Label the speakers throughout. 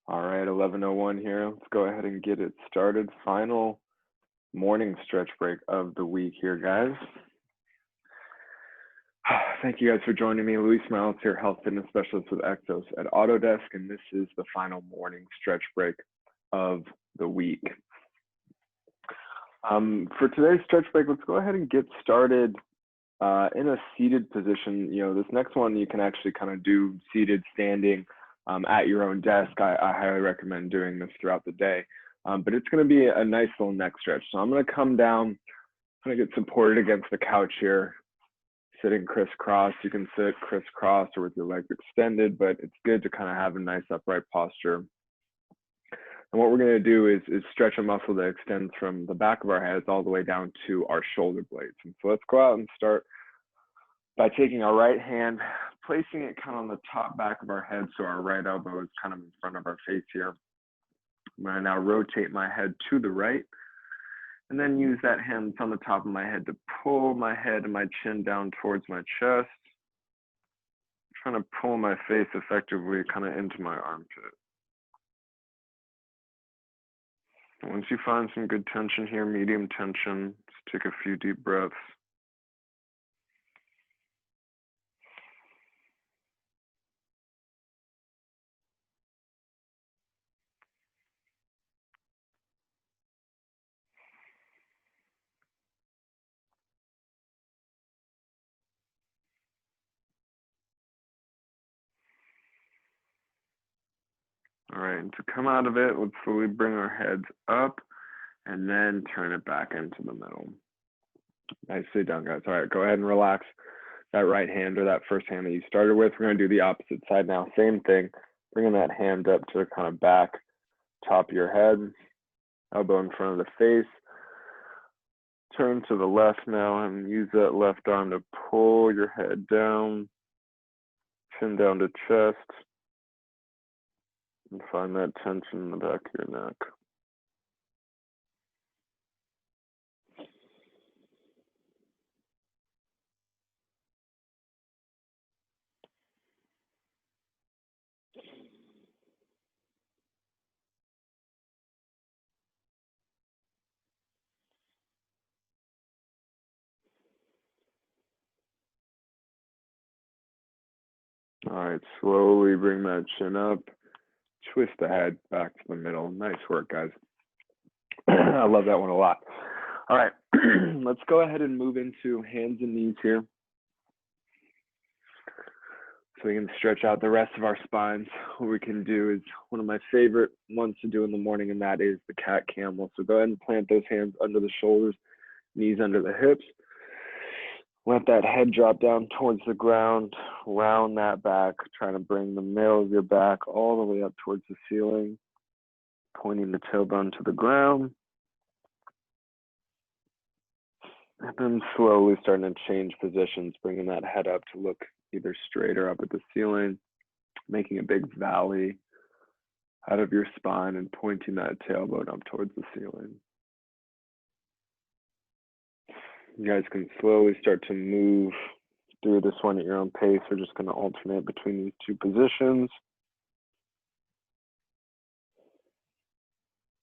Speaker 1: All right, 11:01 here. Let's go ahead and get it started. Final morning stretch break of the week here, guys. Thank you guys for joining me. Luis Miles here, health fitness specialist with Exos at Autodesk, and this is the final morning stretch break of the week. For today's stretch break, let's go ahead and get started in a seated position. You know, this next one you can actually kind of do seated, standing, at your own desk. I highly recommend doing this throughout the day, but it's going to be a nice little neck stretch. So I'm going to come down, I'm going to get supported against the couch here, sitting crisscross. You can sit crisscross or with your legs extended, but it's good to kind of have a nice upright posture. And what we're going to do is stretch a muscle that extends from the back of our heads all the way down to our shoulder blades. And so let's go out and start by taking our right hand, placing it kind of on the top back of our head, so our right elbow is kind of in front of our face here. I'm going to now rotate my head to the right, and then use that hand that's on the top of my head to pull my head and my chin down towards my chest. I'm trying to pull my face effectively kind of into my armpit. Once you find some good tension here, medium tension, just take a few deep breaths. All right, and to come out of it, let's slowly bring our heads up and then turn it back into the middle. Nicely done, guys. All right, go ahead and relax that right hand or that first hand that you started with. We're going to do the opposite side now. Same thing, bringing that hand up to the kind of back, top of your head, elbow in front of the face. Turn to the left now and use that left arm to pull your head down, chin down to chest, and find that tension in the back of your neck. All right, slowly bring that chin up, twist the head back to the middle. Nice work, guys. I love that one a lot. All right, let's go ahead and move into hands and knees here. So we can stretch out the rest of our spines. What we can do is one of my favorite ones to do in the morning, and that is the cat camel. So go ahead and plant those hands under the shoulders, knees under the hips. Let that head drop down towards the ground, round that back, trying to bring the middle of your back all the way up towards the ceiling, pointing the tailbone to the ground. And then slowly starting to change positions, bringing that head up to look either straight or up at the ceiling, making a big valley out of your spine and pointing that tailbone up towards the ceiling. You guys can slowly start to move through this one at your own pace. We're just going to alternate between these two positions.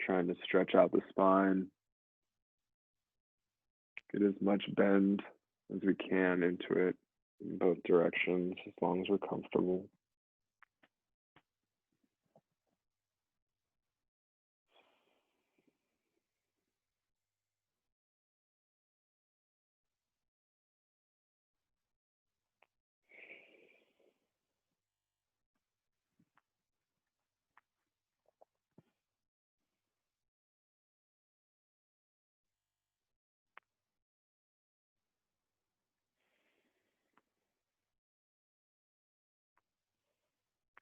Speaker 1: Trying to stretch out the spine. Get as much bend as we can into it in both directions, as long as we're comfortable.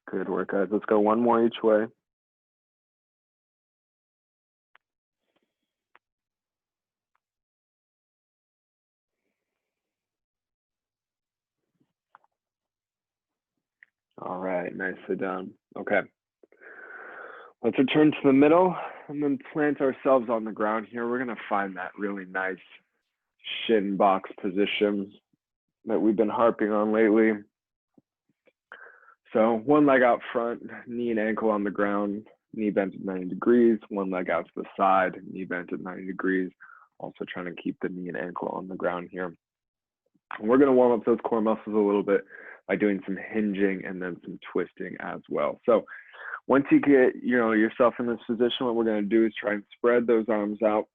Speaker 1: Good work, guys. Let's go one more each way. All right, nicely done. Okay. Let's return to the middle and then plant ourselves on the ground here. We're going to find that really nice shin box position that we've been harping on lately. So one leg out front, knee and ankle on the ground, knee bent at 90 degrees, one leg out to the side, knee bent at 90 degrees. Also trying to keep the knee and ankle on the ground here. And we're going to warm up those core muscles a little bit by doing some hinging and then some twisting as well. So once you get yourself in this position, what we're going to do is try and spread those arms out,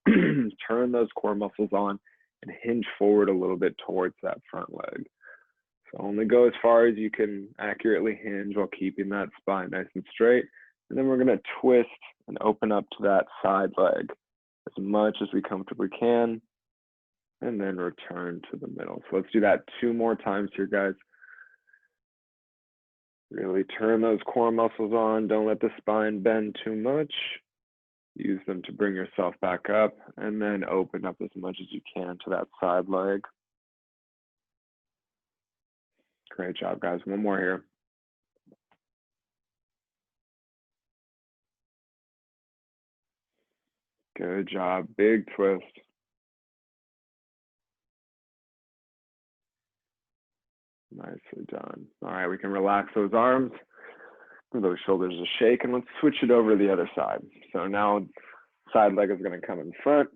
Speaker 1: turn those core muscles on, and hinge forward a little bit towards that front leg. So only go as far as you can accurately hinge while keeping that spine nice and straight. And then we're going to twist and open up to that side leg as much as we comfortably can, and then return to the middle. So let's do that 2 more times here, guys. Really turn those core muscles on. Don't let the spine bend too much. Use them to bring yourself back up, and then open up as much as you can to that side leg. Great job, guys. One more here. Good job. Big twist. Nicely done. All right, we can relax those arms. Give those shoulders a shake, and let's switch it over to the other side. So now side leg is going to come in front,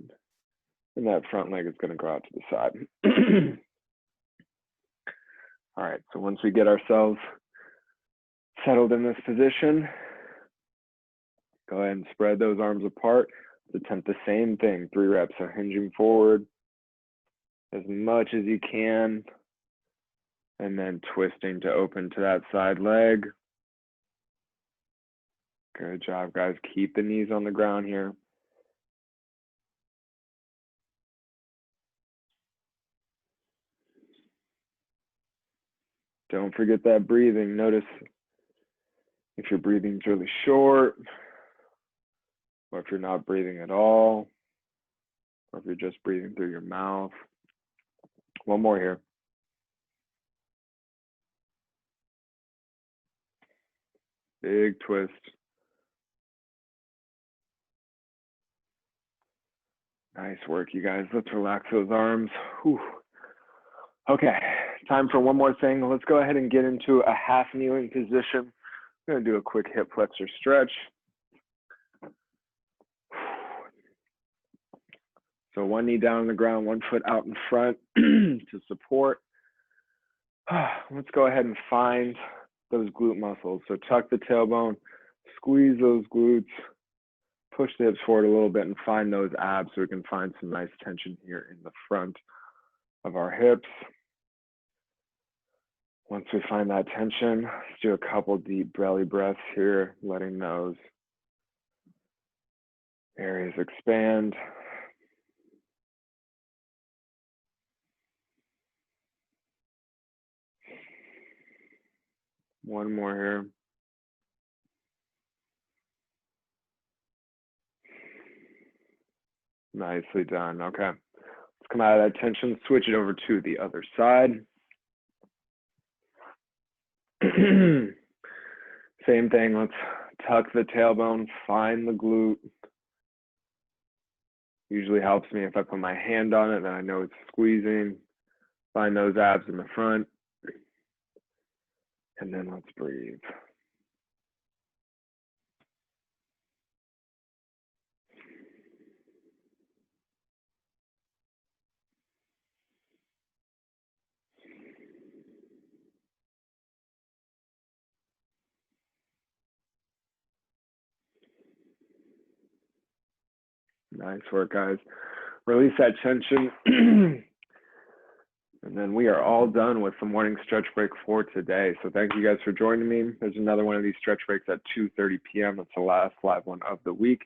Speaker 1: and that front leg is going to go out to the side. All right, so once we get ourselves settled in this position, go ahead and spread those arms apart. Let's attempt the same thing, 3 reps. So hinging forward as much as you can, and then twisting to open to that side leg. Good job, guys. Keep the knees on the ground here. Don't forget that breathing. Notice if your breathing's really short, or if you're not breathing at all, or if you're just breathing through your mouth. One more here. Big twist. Nice work, you guys. Let's relax those arms. Whew. Okay, time for one more thing. Let's go ahead and get into a half kneeling position. I'm going to do a quick hip flexor stretch. So one knee down on the ground, one foot out in front to support. Let's go ahead and find those glute muscles. So tuck the tailbone, squeeze those glutes, push the hips forward a little bit, and find those abs so we can find some nice tension here in the front of our hips. Once we find that tension, let's do a couple deep belly breaths here, letting those areas expand. One more here. Nicely done. Okay, let's come out of that tension, switch it over to the other side. Same thing, let's tuck the tailbone, find the glute. Usually helps me if I put my hand on it, then I know it's squeezing. Find those abs in the front. And then let's breathe. Nice work, guys. Release that tension. And then we are all done with the morning stretch break for today. So thank you guys for joining me. There's another one of these stretch breaks at 2:30 p.m. That's the last live one of the week.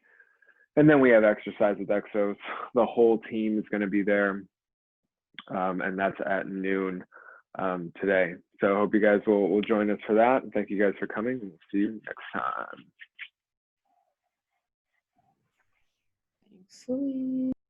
Speaker 1: And then we have exercise with Exos. The whole team is going to be there. And that's at noon today. So I hope you guys will join us for that. And thank you guys for coming. And we'll see you next time.
Speaker 2: Thankfully.